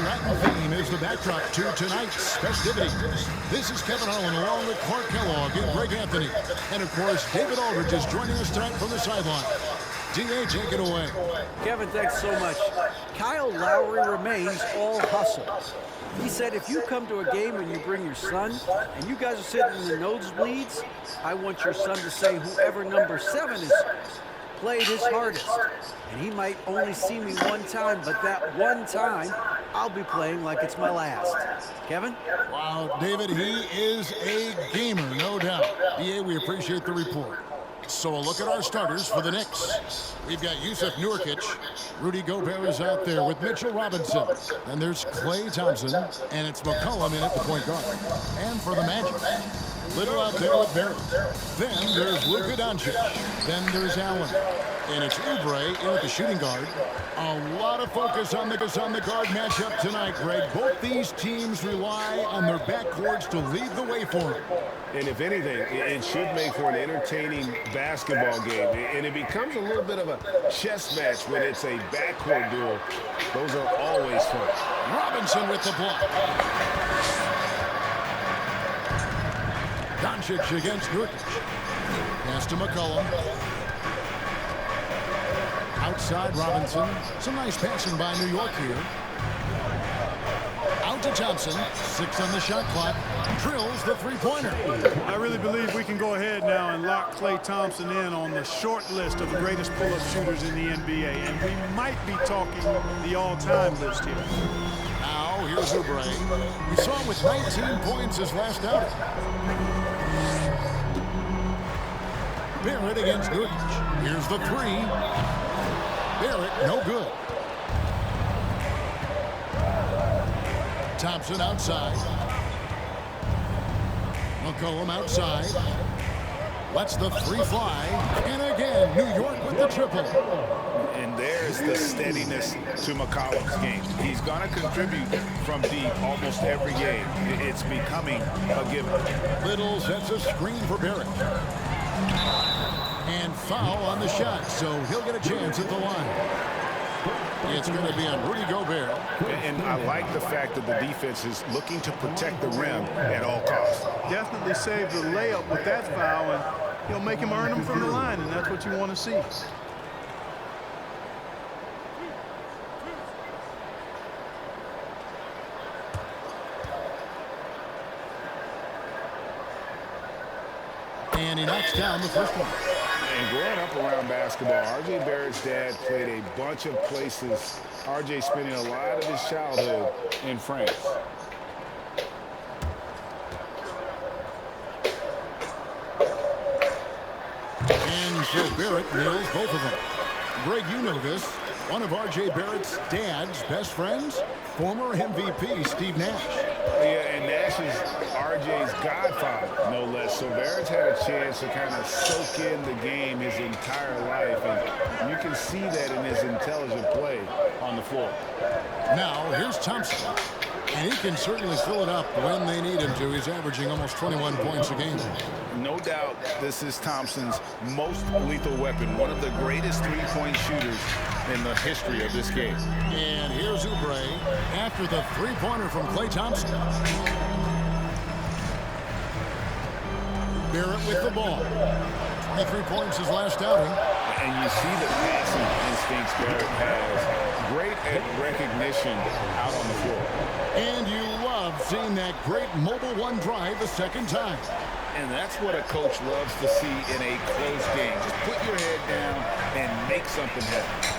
Latin theme is the backdrop to tonight's festivities. This is Kevin Harlan along with Clark Kellogg and Greg Anthony. And, of course, David Aldridge is joining us tonight from the sideline. D.A., take it away. Kevin, thanks so much. Kyle Lowry remains all hustle. He said if you come to a game and you bring your son and you guys are sitting in the nosebleeds, I want your son to say whoever number 7 is played his hardest. And he might only see me one time, but that one time, I'll be playing like it's my last. Kevin? Wow, David, he is a gamer, no doubt. D.A., we appreciate the report. So a look at our starters for the Knicks. We've got Yusuf Nurkic. Rudy Gobert is out there with Mitchell Robinson. And there's Klay Thompson. And it's McCollum in at the point guard. And for the Magic, Little out there with Barrett. Then there's Luka Doncic. Then there's Allen. And it's Oubre in at the shooting guard. A lot of focus on the guard matchup tonight, Greg. Both these teams rely on their backcourts to lead the way for them. And if anything, it should make for an entertaining basketball game. And it becomes a little bit of a chess match when it's a backcourt duel. Those are always fun. Robinson with the block. Doncic against Nurkic. Pass to McCollum. Outside Robinson. Some nice passing by New York here. Out to Thompson. 6 on the shot clock. Drills the three-pointer. I really believe we can go ahead now and lock Klay Thompson in on the short list of the greatest pull-up shooters in the NBA. And we might be talking the all-time list here. Now here's Oubre. We saw him with 19 points his last outing. Barrett against Nurkic. Here's the three. Barrett, no good. Thompson outside. McCollum outside. Lets the three fly. And again, New York with the triple. And there's the steadiness to McCollum's game. He's going to contribute from deep almost every game. It's becoming a given. Little sets a screen for Barrett. And foul on the shot, so he'll get a chance at the line. It's going to be on Rudy Gobert. And I like the fact that the defense is looking to protect the rim at all costs. Definitely save the layup with that foul, and he'll make him earn them from the line, and that's what you want to see. And he knocks down the first one. And growing up around basketball, R.J. Barrett's dad played a bunch of places. R.J. spending a lot of his childhood in France. And so Barrett nails both of them. Greg, you know this. One of R.J. Barrett's dad's best friends, former MVP Steve Nash. Yeah, and Nash is R.J.'s godfather, no less. So Barrett's had a chance to kind of soak in the game his entire life, and you can see that in his intelligent play on the floor. Now, here's Thompson. And he can certainly fill it up when they need him to. He's averaging almost 21 points a game. No doubt this is Thompson's most lethal weapon, one of the greatest three-point shooters in the history of this game. And here's Oubre after the three-pointer from Klay Thompson. Barrett with the ball. 23 points his last outing. And you see the passing instincts Barrett has. Great at recognition out on the floor. And you love seeing that great mobile one drive the second time. And that's what a coach loves to see in a close game. Just put your head down and make something happen.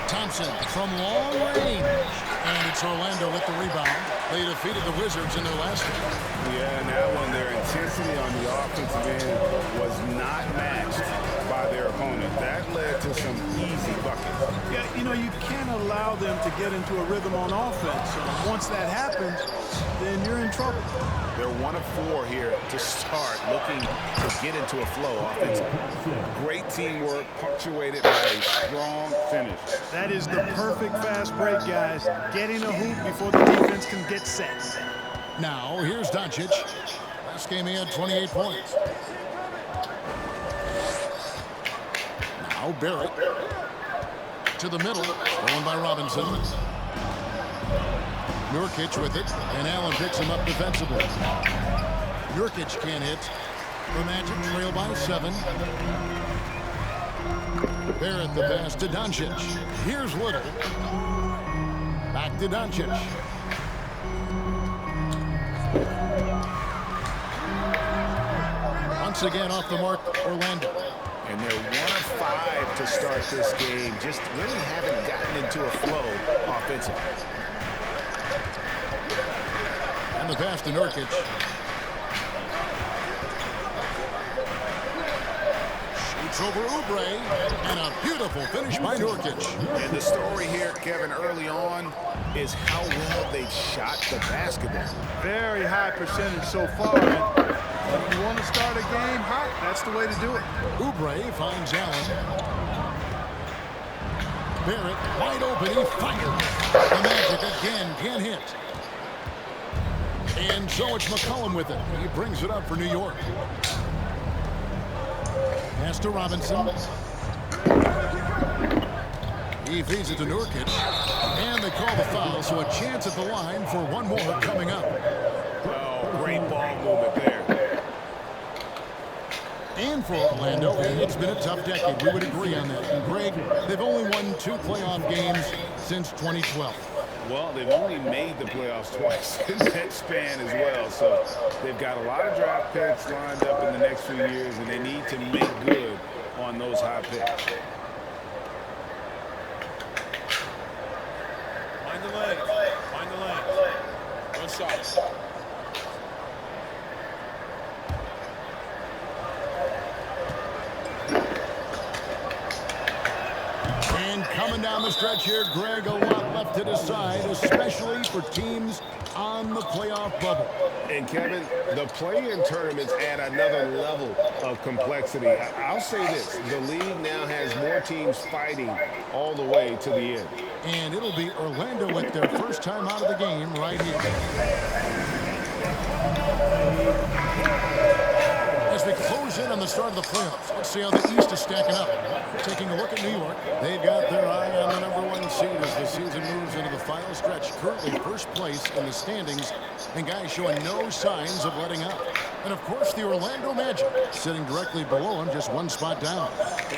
Thompson from long range. And it's Orlando with the rebound. They defeated the Wizards in their last game. Yeah, and that one, their intensity on the offensive end was not matched by their opponent. That led to some easy buckets. Yeah, you know, you can't allow them to get into a rhythm on offense. Once that happens, then you're in trouble. They're 1 of 4 here to start, looking to get into a flow offensively. Great teamwork, punctuated by a strong finish. That is the perfect fast break, guys. Getting a hoop before the defense can get set. Now, here's Doncic. Last game he had 28 points. Now Barrett to the middle, stolen by Robinson. Nurkic with it, and Allen picks him up defensively. Nurkic can't hit. The Magic trail by 7. Barrett the pass to Doncic. Here's Little. Back to Doncic. Once again off the mark, Orlando. And they're 1 of 5 to start this game. Just really haven't gotten into a flow offensively. And the pass to Nurkic. Shoots over Oubre. And a beautiful finish by Nurkic. And the story here, Kevin, early on is how well they've shot the basketball. Very high percentage so far. And if you want to start a game hot, that's the way to do it. Oubre finds Allen. Barrett wide open. He fires. The Magic again can't hit. And so it's McCollum with it. He brings it up for New York. Pass to Robinson. He feeds it to Nurkic. And they call the foul, so a chance at the line for one more coming up. Oh, great ball movement there. And for Orlando, it's been a tough decade. We would agree on that. And Greg, they've only won 2 playoff games since 2012. Well, they've only made the playoffs twice in that span as well. So they've got a lot of draft picks lined up in the next few years, and they need to make good on those high picks. Find the lane. Find the lane. One side. And coming down the stretch here, Greg, a lot left to decide, especially for teams on the playoff bubble. And Kevin, the play-in tournaments add another level of complexity. I'll say this, the league now has more teams fighting all the way to the end. And it'll be Orlando with their first time out of the game right here. As we close in on the start of the playoffs, let's see how the East is stacking up. Taking a look at New York, they've got their eye on the #1 seed as the season moves into the final stretch. Currently first place in the standings, and guys showing no signs of letting up. And of course, the Orlando Magic sitting directly below them, just 1 spot down.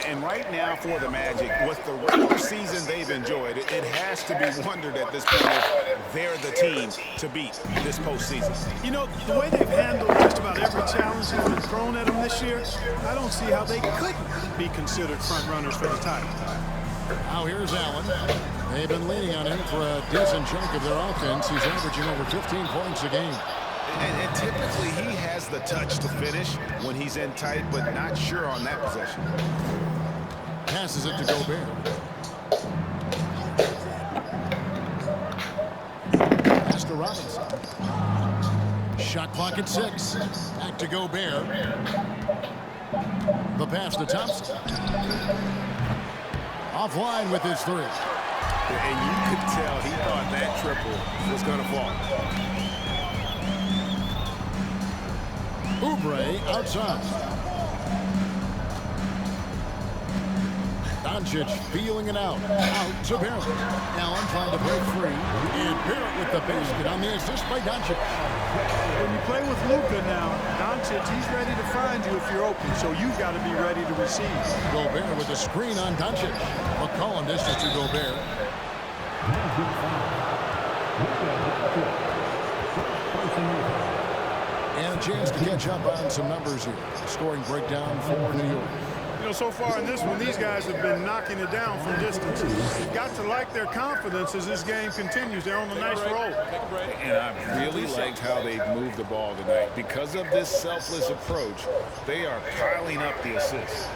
And right now for the Magic, with the regular season they've enjoyed, it has to be wondered at this point if they're the team to beat this postseason. You know, the way they've handled just about every challenge that's been thrown at them this year, I don't see how they couldn't be considered front runners for the title. Now here's Allen. They've been leaning on him for a decent chunk of their offense. He's averaging over 15 points a game. And typically he has the touch to finish when he's in tight, but not sure on that possession. Passes it to Gobert. Pass to Robinson. Shot clock at 6. Back to Gobert. The pass to Thompson. Offline with his 3. And you could tell he thought that triple was going to fall. Oubre outside. Doncic feeling it out. Out to Barrett. Allen trying to break free. And Barrett with the basket on the assist by Doncic. When you play with Luka now, Doncic, he's ready to find you if you're open, so you've got to be ready to receive. Gobert with the screen on Doncic. McCollum dishes to Gobert. And a chance to catch up on some numbers here. Scoring breakdown for New York. You know, so far in this one, these guys have been knocking it down from distance. You've got to like their confidence as this game continues. They're on a nice roll. And I really liked how they've moved the ball tonight. Because of this selfless approach, they are piling up the assists.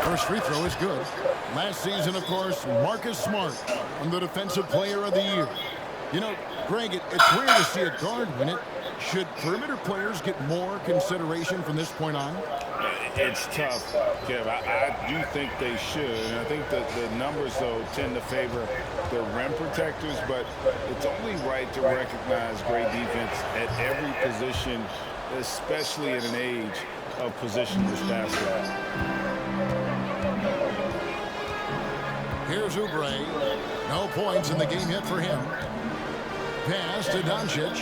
First free throw is good. Last season, of course, Marcus Smart won the Defensive Player of the Year. You know, Greg, it's rare to see a guard win it. Should perimeter players get more consideration from this point on? It's tough, Kev. I do think they should. And I think that the numbers, though, tend to favor the rim protectors. But it's only right to recognize great defense at every position, especially in an age of positionless basketball. Here's Oubre. No points in the game yet for him. Pass to Doncic.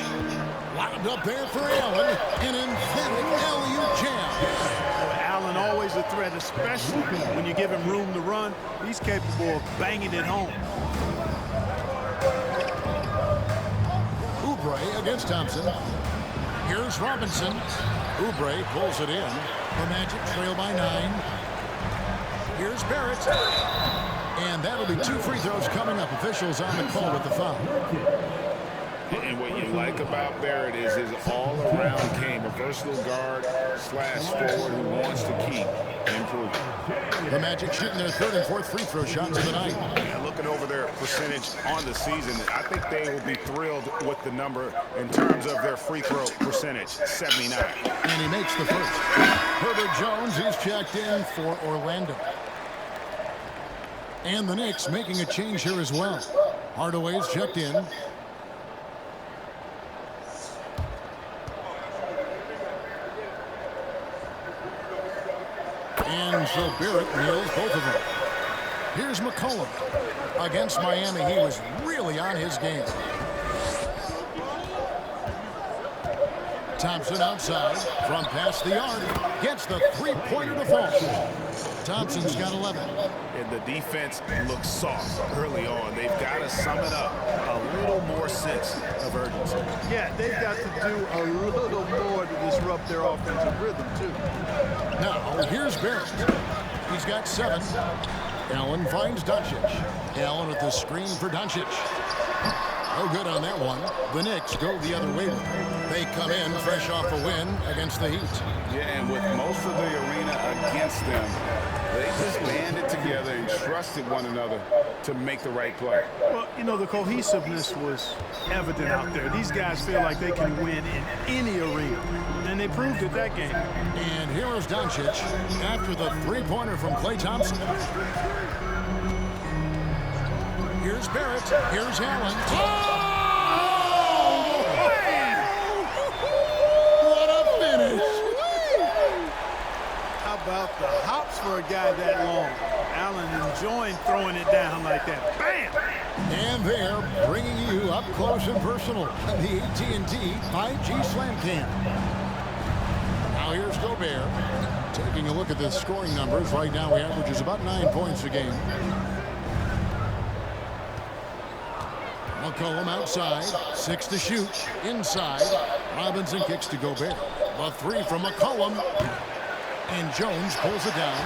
Wound up there for Allen. An emphatic alley-oop jam. Allen always a threat, especially when you give him room to run. He's capable of banging it home. Oubre against Thompson. Here's Robinson. Oubre pulls it in. The Magic trail by 9. Here's Barrett. And that'll be 2 free throws coming up. Officials on the call with the foul. And what you like about Barrett is his all-around game, a versatile guard slash forward who wants to keep improving. The Magic shooting their 3rd and 4th free throw shots of the night. And looking over their percentage on the season, I think they will be thrilled with the number in terms of their free throw percentage, 79. And he makes the first. Herbert Jones is checked in for Orlando. And the Knicks making a change here as well. Hardaway's checked in. And so Barrett nails both of them. Here's McCollum. Against Miami, he was really on his game. Thompson outside from past the arc. Gets the three-pointer to fall. Thompson's got 11. And the defense looks soft early on. They've got to sum it up a little more sense of urgency. Yeah, they've got to do a little more to disrupt their offensive rhythm, too. Now, here's Barrett. He's got 7. Allen finds Doncic. Allen with the screen for Doncic. No good on that one. The Knicks go the other way. They come in fresh off a win against the Heat. Yeah, and with most of the arena against them, they just banded together and trusted one another to make the right play. Well, you know, the cohesiveness was evident out there. These guys feel like they can win in any arena, and they proved it that game. And here is Doncic after the three-pointer from Klay Thompson. Here's Barrett. Here's Allen. Oh! What a finish! How about the hops for a guy that long? Allen enjoying throwing it down like that. Bam! And they're bringing you up close and personal on the AT&T 5G Slam Cam. Now here's Gobert. Taking a look at the scoring numbers. Right now he averages about 9 points a game. McCollum outside, 6 to shoot, inside. Robinson kicks to Gobert. The 3 from McCollum. And Jones pulls it down.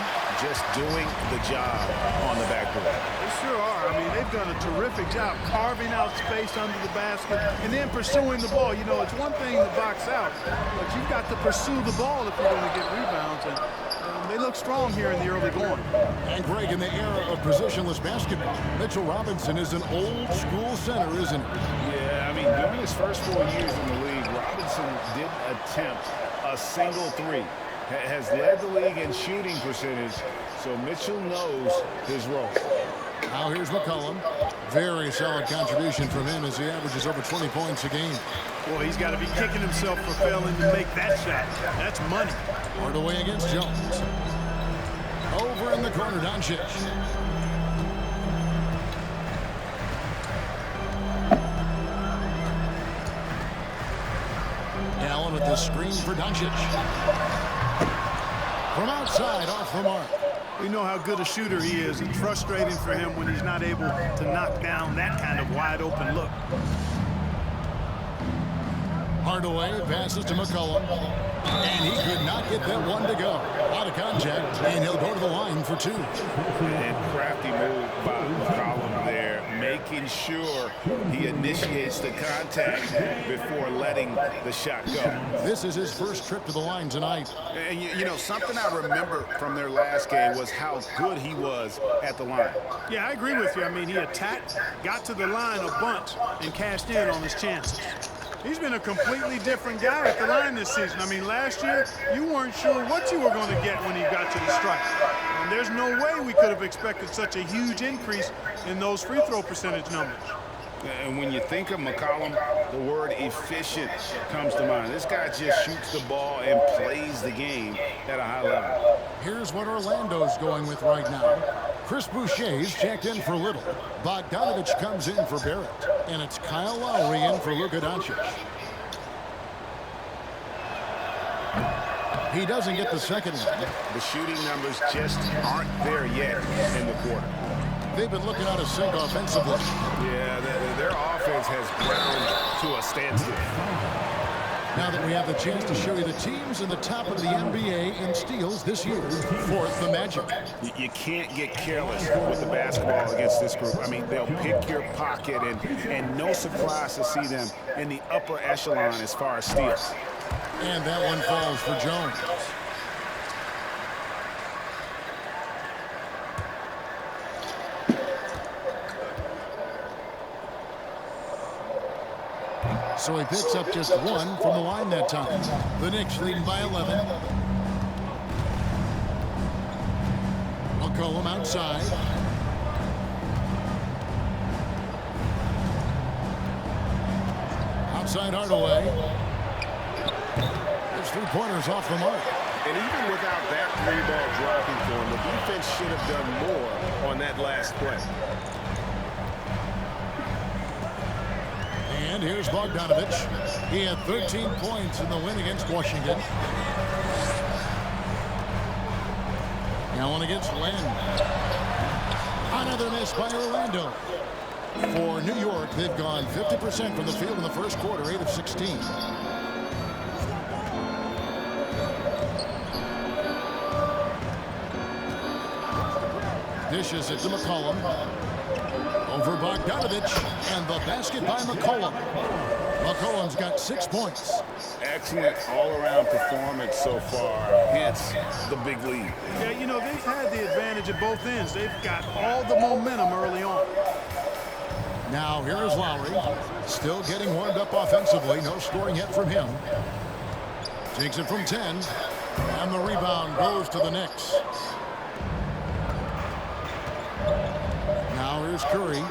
Just doing the job on the backboard. They sure are. I mean, they've done a terrific job carving out space under the basket and then pursuing the ball. You know, it's one thing to box out, but you've got to pursue the ball if you're going to get rebounds. And they look strong here in the early going. And Greg, in the era of positionless basketball, Mitchell Robinson is an old-school center, isn't he? Yeah, I mean, during his first 4 years in the league, Robinson didn't attempt a single 3. Has led the league in shooting percentage, so Mitchell knows his role. Now here's McCollum. Very solid contribution from him as he averages over 20 points a game. Boy, he's got to be kicking himself for failing to make that shot. That's money. Hardaway against Jones. Over in the corner, Doncic. Allen with the screen for Doncic. From outside, off the mark. We know how good a shooter he is. It's frustrating for him when he's not able to knock down that kind of wide-open look. Hardaway passes to McCollum. And he could not get that one to go. Out of contact, and he'll go to the line for 2. And crafty move by McCollum there, making sure he initiates the contact before letting the shot go. This is his first trip to the line tonight. And you know, something I remember from their last game was how good he was at the line. Yeah, I agree with you. I mean, he attacked, got to the line a bunch, and cashed in on his chances. He's been a completely different guy at the line this season. I mean, last year, you weren't sure what you were going to get when he got to the stripe. And there's no way we could have expected such a huge increase in those free throw percentage numbers. And when you think of McCollum, the word efficient comes to mind. This guy just shoots the ball and plays the game at a high level. Here's what Orlando's going with right now. Chris Boucher's checked in for Little. Bogdanovich comes in for Barrett. And it's Kyle Lowry in for Luka Doncic. He doesn't get the second one. The shooting numbers just aren't there yet in the quarter. They've been looking out of sync offensively. Yeah, their offense has ground to a standstill. Now that we have the chance to show you the teams in the top of the NBA in steals this year. Fourth, the Magic. You can't get careless with the basketball against this group. I mean, they'll pick your pocket, and no surprise to see them in the upper echelon as far as steals. And that one falls for Jones. So he picks up just one from the line that time. The Knicks leading by 11. McCollum outside. Outside Hardaway. There's 3-pointers off the mark. And even without that three-ball dropping for him, the defense should have done more on that last play. And here's Bogdanovich. He had 13 points in the win against Washington. Allen against Len. Another miss by Orlando. For New York, they've gone 50% from the field in the first quarter, 8 of 16. Dishes it to McCollum. Over Bogdanovich, and the basket by McCollum. McCollum's got 6 points. Excellent all-around performance so far, hence the big lead. Yeah, you know, they've had the advantage at both ends. They've got all the momentum early on. Now here is Lowry, still getting warmed up offensively. No scoring yet from him. Takes it from 10, and the rebound goes to the Knicks. Now here's Curry.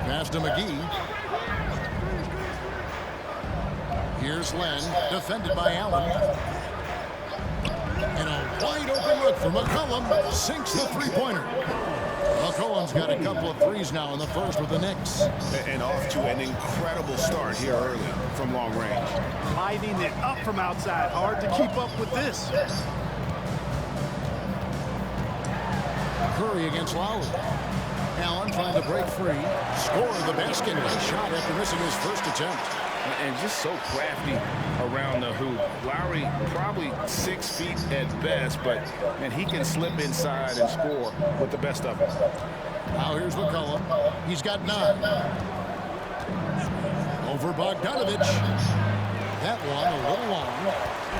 Pass to McGee. Here's Len, defended by Allen. And a wide open look for McCollum. Sinks the three-pointer. McCollum's got a couple of threes now in the first with the Knicks. And off to an incredible start here early from long range. Lighting it up from outside. Hard to keep up with this. Curry against Lowry. Allen trying to break free. Score the basket. Shot after missing his first attempt. And just so crafty around the hoop. Lowry probably 6 feet at best, but man, he can slip inside and score with the best of them. Now here's McCollum. He's got 9. Over Bogdanovich. That one a little long.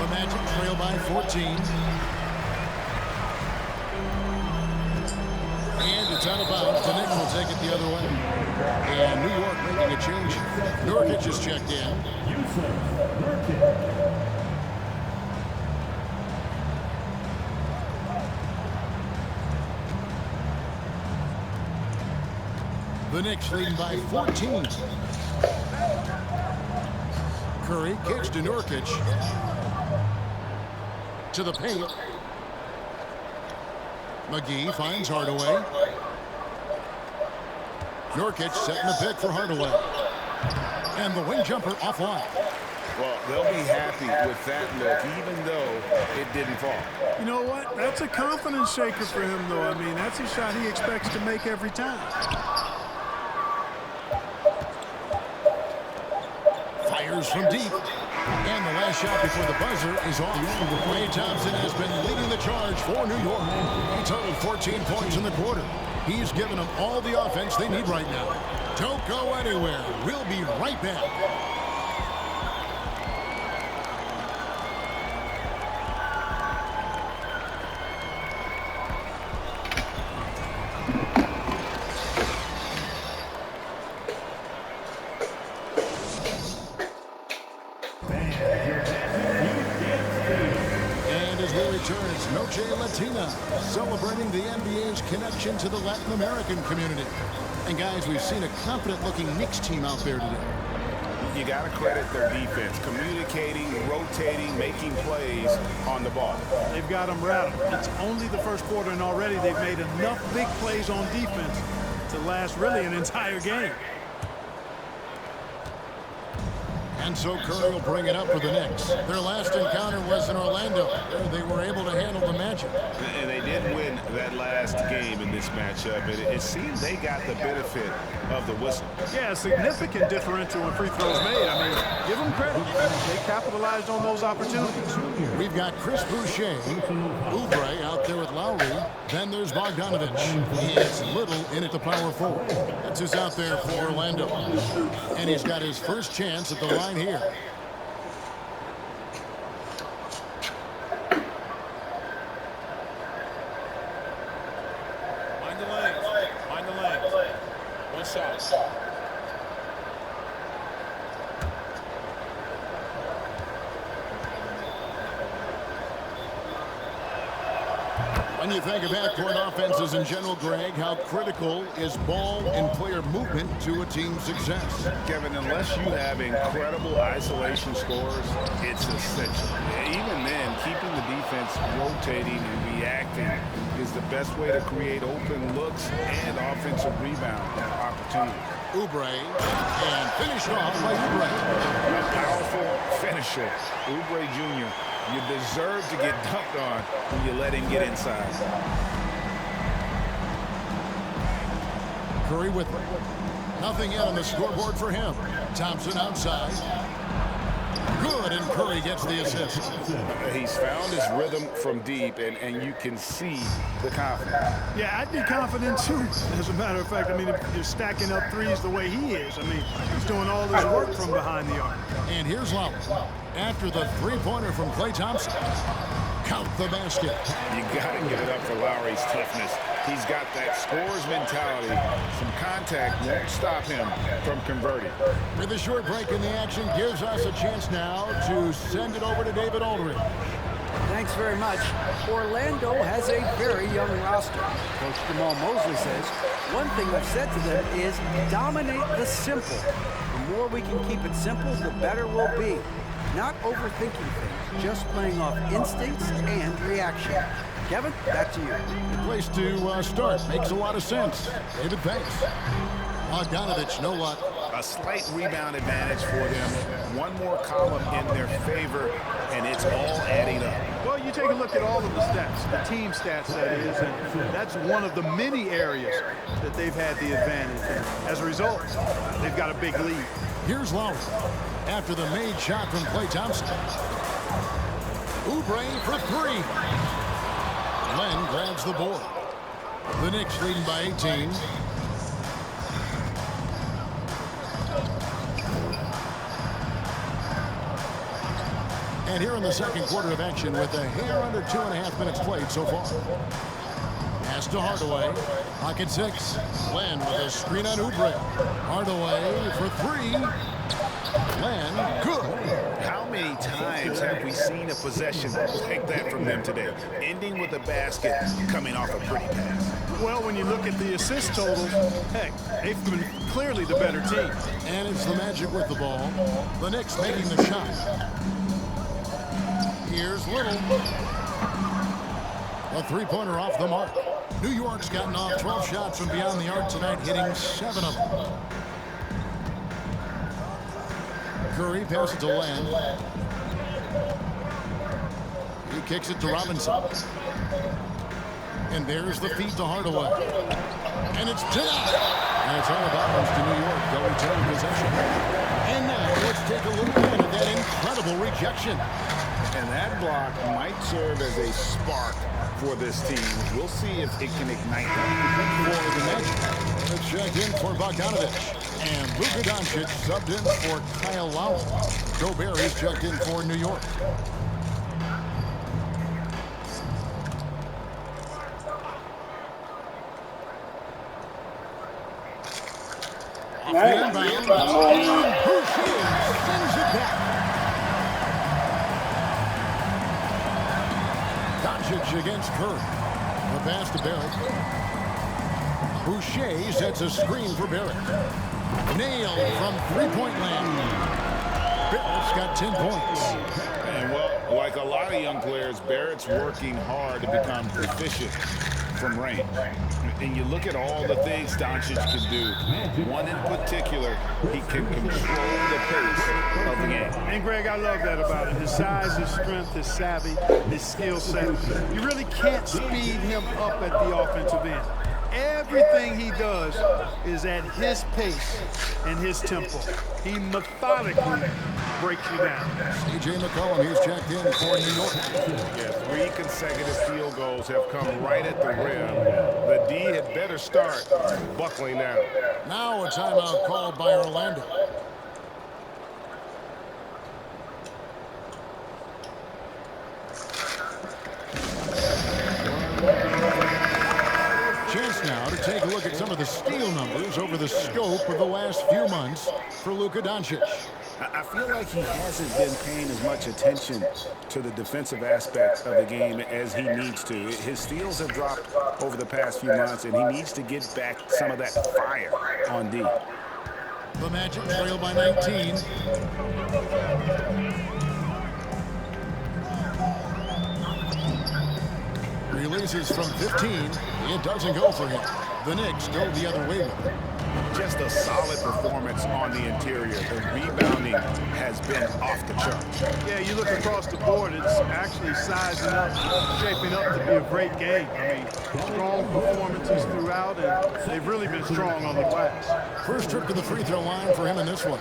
The Magic trail by 14. And it's out of bounds. The Knicks will take it the other way. And New York making a change. Nurkic is checked in. The Knicks leading by 14. Curry kicks to Nurkic. To the paint. McGee finds Hardaway. Nurkic setting the pick for Hardaway. And the wing jumper offline. Well, they'll be happy with that look, even though it didn't fall. You know what? That's a confidence shaker for him, though. I mean, that's a shot he expects to make every time. Fires from deep. And the last shot before the buzzer is off. Klay Thompson has been leading the charge for New York. He totaled 14 points in the quarter. He's given them all the offense they need right now. Don't go anywhere. We'll be right back. Noche Latina, celebrating the NBA's connection to the Latin American community. And guys, we've seen a confident-looking Knicks team out there today. you got to credit their defense, communicating, rotating, making plays on the ball. They've got them routed. It's only the first quarter, and already they've made enough big plays on defense to last really an entire game. And so Curry will bring it up for the Knicks. Their last encounter was in Orlando. They were able to handle the Magic. And they did win that last game in this matchup. It seems they got the benefit of the whistle. Yeah, a significant differential when free throws made. I mean, give them credit. They capitalized on those opportunities. We've got Chris Boucher, Oubre out there with Lowry. Then there's Bogdanovich. He has Little in at the power forward. That's who's out there for Orlando. And he's got his first chance at the line here. Mind the lanes. Mind the lanes. One shot. When you think of backcourt offenses in general, Greg, how critical is ball and player movement to a team's success? Kevin, unless you have incredible isolation scores, it's essential. Even then, keeping the defense rotating and reacting is the best way to create open looks and offensive rebound opportunities. Oubre, and finished off by Oubre. A powerful finisher, Oubre Jr. You deserve to get dunked on when you let him get inside. Curry with it. Nothing yet on the scoreboard for him. Thompson outside. Good, and Curry gets the assist. He's found his rhythm from deep, and you can see the confidence. Yeah, I'd be confident too. As a matter of fact, I mean, if you're stacking up threes the way he is, I mean, he's doing all this work from behind the arc. And here's Lowry. After the three-pointer from Klay Thompson. Count the basket. You got to give it up for Lowry's toughness. He's got that scorer's mentality. Some contact won't stop him from converting. With a short break in the action, gives us a chance now to send it over to David Aldridge. Thanks very much. Orlando has a very young roster. Coach Jamal Mosley says, one thing I've said to them is dominate the simple. The more we can keep it simple, the better we'll be. Not overthinking things, just playing off instincts and reaction. Kevin, back to you. Good place to start. Makes a lot of sense. David, thanks. Bogdanovich, no luck. A slight rebound advantage for them. One more column in their favor, and it's all adding up. Well, you take a look at all of the stats, the team stats, that is, and that's one of the many areas that they've had the advantage. And as a result, they've got a big lead. Here's Lowry. After the made shot from Klay Thompson. Oubre for three. Len grabs the board. The Knicks leading by 18. And here in the second quarter of action with a hair under 2.5 minutes played so far. Pass to Hardaway. Pocket six. Len with a screen on Oubre. Hardaway for three. Len, good. How many times have we seen a possession like that from them today? Ending with a basket, coming off a pretty pass. Well, when you look at the assist totals, heck, they've been clearly the better team. And it's the Magic with the ball. The Knicks making the shot. Here's Little. A three-pointer off the mark. New York's gotten off 12 shots from beyond the arc tonight, hitting 7 of them. Curry passes to Len. He kicks it to Robinson. And there's the feed to Hardaway. And it's denied. And it's out of bounds to New York. They'll return possession. And now let's take a look at that incredible rejection. And that block might serve as a spark for this team. We'll see if it can ignite them. For the Magic, it's checked in for Bogdanovich. And Luka Doncic subbed in for Kyle Lowry. Gobert is checked in for New York. Off the inbound. And Boucher sends it back. Doncic against Curry. The pass to Barrett. Boucher sets a screen for Barrett. Nailed from three-point land. Barrett's got 10 points. And, well, like a lot of young players, Barrett's working hard to become proficient from range. And you look at all the things Doncic can do. One in particular, he can control the pace of the game. And, Greg, I love that about him. His size, his strength, his savvy, his skill set. You really can't speed him up at the offensive end. Everything he does is at his pace and his tempo. He methodically breaks you down. C.J. McCollum, he's checked in for New York. Yeah, 3 consecutive field goals have come right at the rim. The D had better start buckling down. Now a timeout called by Orlando. Chance now to take a look at some of the steal numbers over the scope of the last few months for Luka Doncic. I feel like he hasn't been paying as much attention to the defensive aspect of the game as he needs to. His steals have dropped over the past few months, and he needs to get back some of that fire on D. The Magic trail by 19. Releases from 15. It doesn't go for him. The Knicks go the other way with it. Just a solid performance on the interior. The rebounding has been off the charts. Yeah, you look across the board, it's actually sizing up, shaping up to be a great game. I mean, strong performances throughout, and they've really been strong on the glass. First trip to the free throw line for him in this one.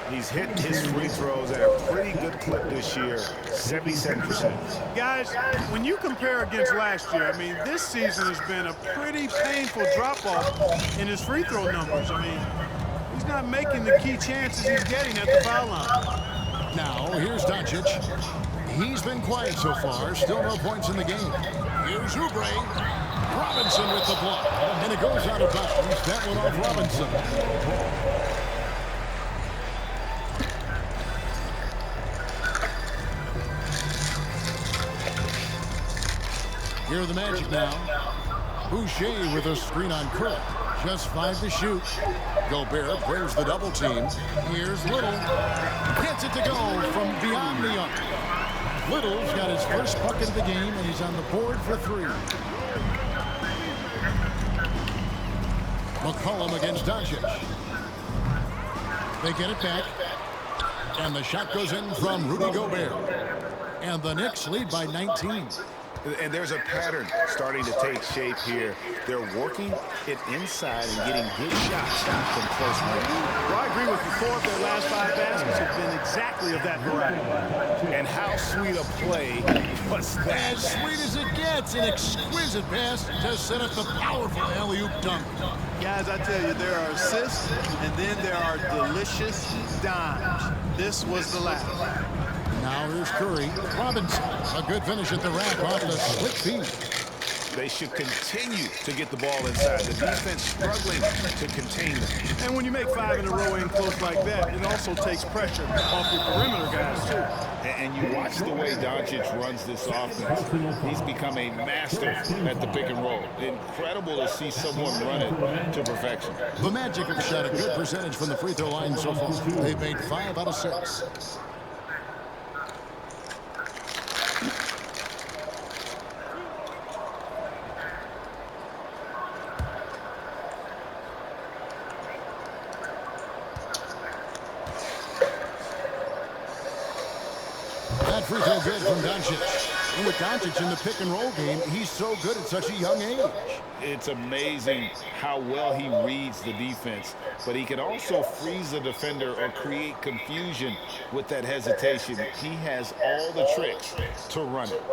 He's hitting his free throws at a pretty good clip this year, 77%. Guys, when you compare against last year, I mean, this season has been a pretty painful drop-off in his free throw numbers. I mean, he's not making the key chances he's getting at the foul line. Now, here's Doncic. He's been quiet so far. Still no points in the game. Here's Oubre. Robinson with the block. And it goes out of bounds. That one off Robinson. Here are the Magic now. Boucher with a screen on Curry. Just 5 to shoot. Gobert brings the double team. Here's Little. Gets it to go from beyond the arc. Little's got his first bucket of the game, and he's on the board for 3. McCollum against Doncic. They get it back. And the shot goes in from Rudy Gobert. And the Knicks lead by 19. And there's a pattern starting to take shape here. They're working it inside and getting good shots from close range. Well, I agree with you. 4 of their last 5 baskets have been exactly of that variety. And how sweet a play was that? As sweet as it gets, an exquisite pass to set up the powerful alley-oop dunk. Guys, I tell you, there are assists, and then there are delicious dimes. This was the last. Now here's Curry. Robinson, a good finish at the rack off the slick feed. They should continue to get the ball inside. The defense struggling to contain them. And when you make 5 in a row in close like that, it also takes pressure off your perimeter guys, too. And you watch the way Doncic runs this offense. He's become a master at the pick and roll. Incredible to see someone run it to perfection. The Magic have shot a good percentage from the free throw line so far. They've made 5 out of 6. That free throw good from Doncic. And with Doncic in the pick and roll game, he's so good at such a young age. It's amazing how well he reads the defense, but he can also freeze the defender or create confusion with that hesitation. He has all the tricks to run it.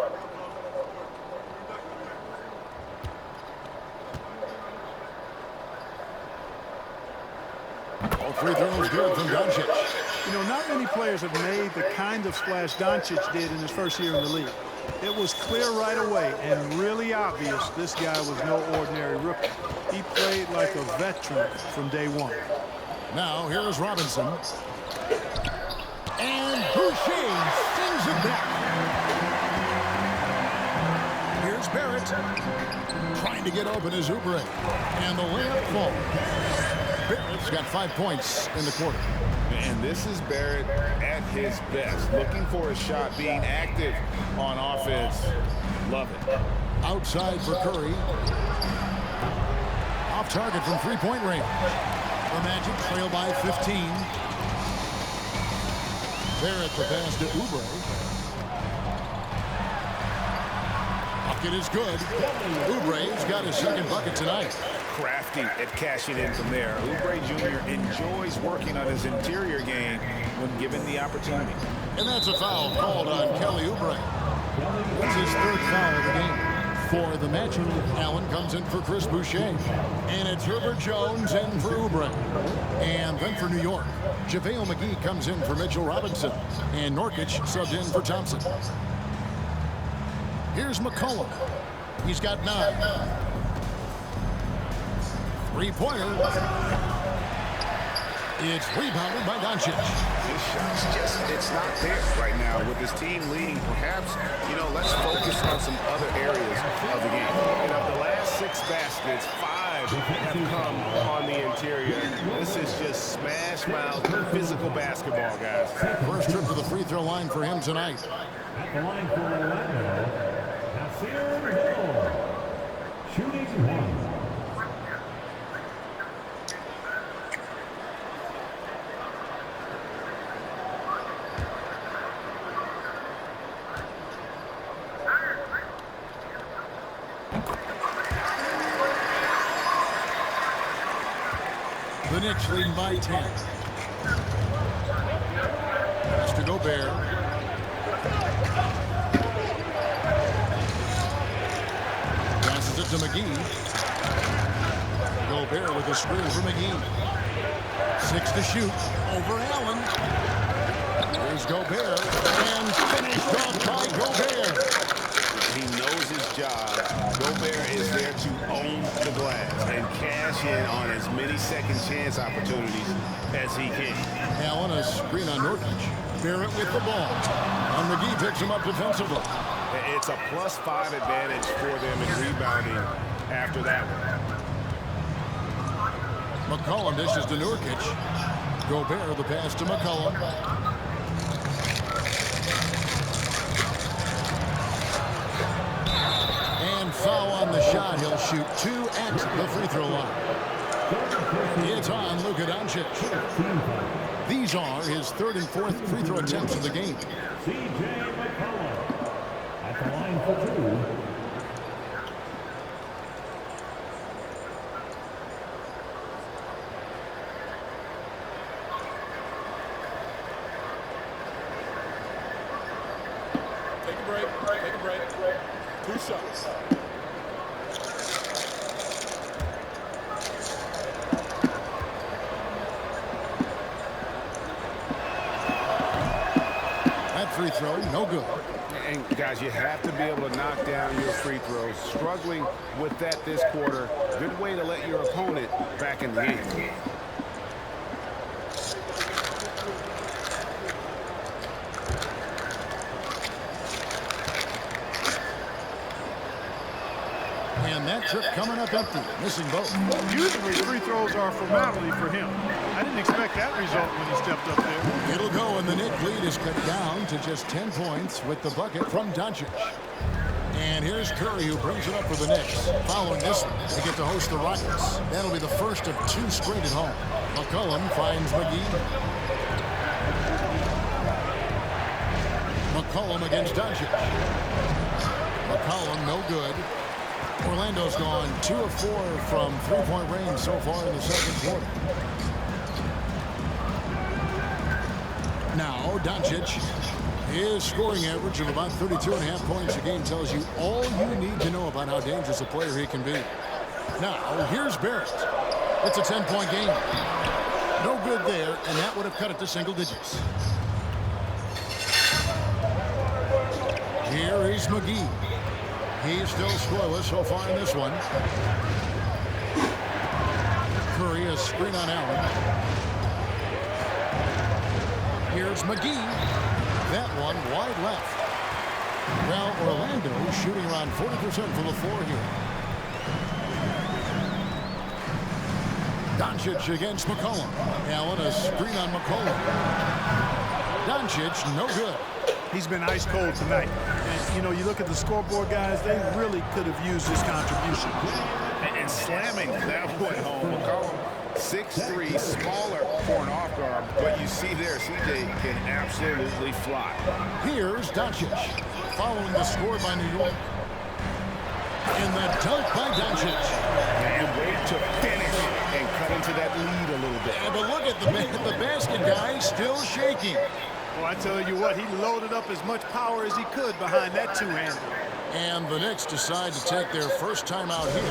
All free throws good from Doncic. You know, not many players have made the kind of splash Doncic did in his first year in the league. It was clear right away and really obvious this guy was no ordinary rookie. He played like a veteran from day one. Now, here is Robinson. And Boucher sings it back. Here's Barrett. Trying to get open is Oubre. And the layup falls. Barrett's got 5 points in the quarter. And this is Barrett at his best, looking for a shot, being active on offense. Love it. Outside for Curry. Off target from three-point range. The Magic trail by 15. Barrett the pass to Oubre. Bucket is good. Oubre's got his second bucket tonight. Crafty at cashing in from there. Oubre Jr. enjoys working on his interior game when given the opportunity. And that's a foul called on Kelly Oubre. That's his third foul of the game. For the Magic, Allen comes in for Chris Boucher. And it's Herbert Jones in for Oubre. And then for New York, JaVale McGee comes in for Mitchell Robinson. And Nurkic subbed in for Thompson. Here's McCollum. He's got 9. Three-pointer. It's rebounded by Doncic. His shot's it's not there right now with his team leading. Perhaps, let's focus on some other areas of the game. And of the last 6 baskets, 5 have come on the interior. This is just smash mouth physical basketball, guys. First trip to the free throw line for him tonight. At the line for Orlando, Nasir Little, shooting 1. The Knicks leading by 10. Pass to Gobert. Passes it to McGee. Gobert with a screen for McGee. 6 to shoot. Over Allen. Here's Gobert. And finished off by Gobert. He knows his job. Gobert is there to own the glass and cash in on as many second chance opportunities as he can. Allen a screen on Nurkic. Barrett with the ball. And McGee picks him up defensively. It's a +5 advantage for them in rebounding after that one. McCollum dishes to Nurkic. Gobert the pass to McCollum. And foul on the shot. He'll shoot 2 at the free throw line. It's on Luka Doncic. These are his 3rd and 4th free throw attempts of the game. C.J. McCollum at the line for 2. Take a break. Take a break. 2 shots. That free throw, no good. And guys, you have to be able to knock down your free throws. Struggling with that this quarter. Good way to let your opponent back in the game. And that trip coming up empty, missing both. Usually free throws are a formality for him. I didn't expect that result when he stepped up there. It'll go, and the Knicks lead is cut down to just 10 points with the bucket from Doncic. And here's Curry, who brings it up for the Knicks. Following this one, they get to host the Rockets. That'll be the first of 2 straight at home. McCollum finds McGee. McCollum against Doncic. McCollum, no good. Orlando's gone 2 of 4 from three-point range so far in the second quarter. Now, Doncic, his scoring average of about 32.5 points a game tells you all you need to know about how dangerous a player he can be. Now, here's Barrett. It's a 10-point game. No good there, and that would have cut it to single digits. Here is McGee. He's still scoreless so far in this one. Curry, a screen on Allen. Here's McGee. That one wide left. Well, Orlando shooting around 40% from the floor here. Doncic against McCollum. Allen, a screen on McCollum. Doncic, no good. He's been ice cold tonight. And, you know, you look at the scoreboard, guys, they really could have used his contribution. And slamming that one home. McCollum, 6'3", smaller for an off guard. But you see there, CJ can absolutely fly. Here's Doncic, following the score by New York. And the dunk by Doncic. And wait to finish and cut into that lead a little bit. And but look at the basket guy still shaking. Well, I tell you what, he loaded up as much power as he could behind that two-hander. And the Knicks decide to take their first time out here.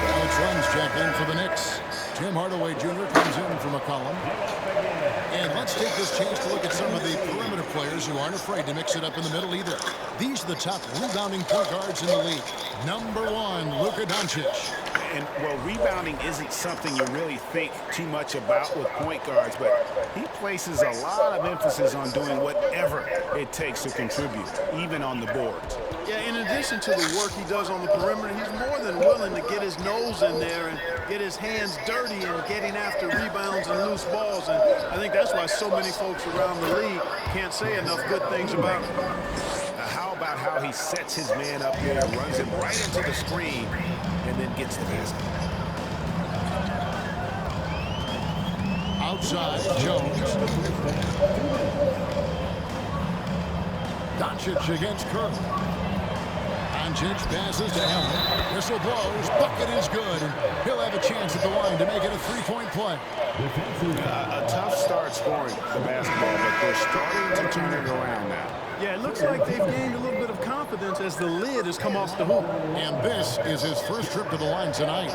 Alex Runs check in for the Knicks. Tim Hardaway Jr. comes in for McCollum. And let's take this chance to look at some of the perimeter players who aren't afraid to mix it up in the middle either. These are the top rebounding point guards in the league. Number 1, Luka Doncic. And, well, rebounding isn't something you really think too much about with point guards, but he places a lot of emphasis on doing whatever it takes to contribute, even on the boards. Yeah, in addition to the work he does on the perimeter, he's more than willing to get his nose in there and get his hands dirty and getting after rebounds and loose balls. And I think that's why so many folks around the league can't say enough good things about him. How about how he sets his man up there, runs him right into the screen, and then gets the basket. Outside, Jones. Doncic against Curry. Doncic passes to Allen. Whistle blows. Bucket is good. And he'll have a chance at the line to make it a three-point play. A tough start scoring the basketball, but they're starting to turn it around now. Yeah, it looks like they've gained a little bit of confidence as the lid has come off the hoop. And this is his first trip to the line tonight.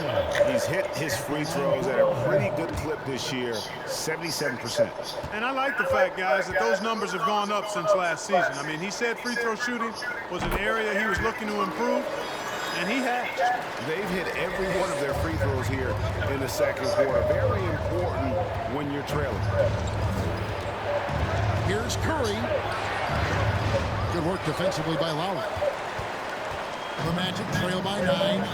He's hit his free throws at a pretty good clip this year, 77%. And I like the fact, guys, that those numbers have gone up since last season. I mean, he said free throw shooting was an area he was looking to improve, and he has. They've hit every one of their free throws here in the second quarter. Very important when you're trailing. Here's Curry. Good work defensively by Lowry. The Magic trail by 9.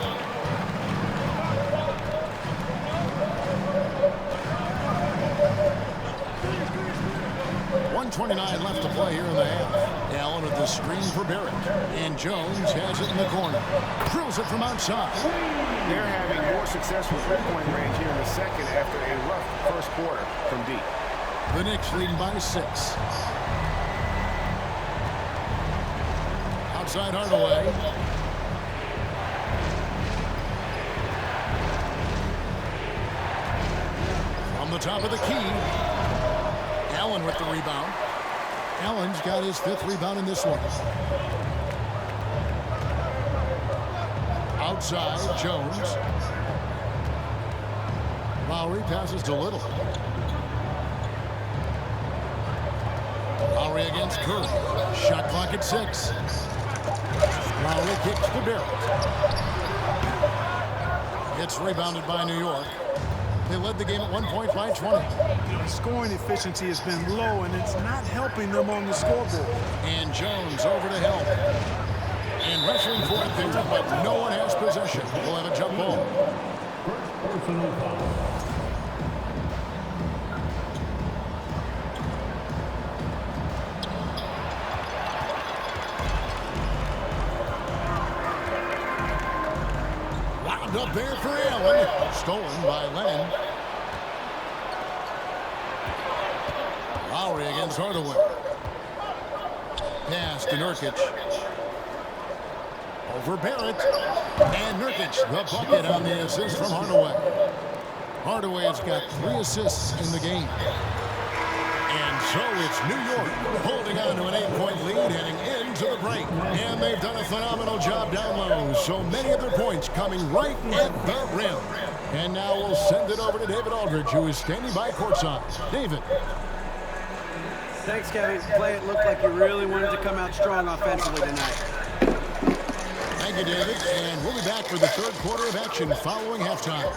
.129 left to play here in the half. Allen with the screen for Barrett. And Jones has it in the corner. Drills it from outside. They're having more success with three-point range here in the second after a rough first quarter from deep. The Knicks leading by 6. Outside Hardaway. From the top of the key. Allen with the rebound. Allen's got his 5th rebound in this one. Outside, Jones. Lowry passes to Little. Lowry against Curry. Shot clock at 6. Lowry kicks to Barrett. It's rebounded by New York. They led the game at 1 point by 20. The scoring efficiency has been low, and it's not helping them on the scoreboard. And Jones over to help. And wrestling for it there, but no one has possession. We'll have a jump ball. Personal foul. Wound up there for Allen. Stolen by Lennon. Lowry against Hardaway. Pass to Nurkic. Over Barrett. And Nurkic, the bucket on the assist from Hardaway. Hardaway's got 3 assists in the game. And so it's New York holding on to an 8-point lead heading into the break. And they've done a phenomenal job down low. So many of their points coming right at the rim. And now we'll send it over to David Aldridge, who is standing by courtside. David. Thanks, Kevin. Play, it looked like you really wanted to come out strong offensively tonight. Thank you, David. And we'll be back for the third quarter of action following halftime.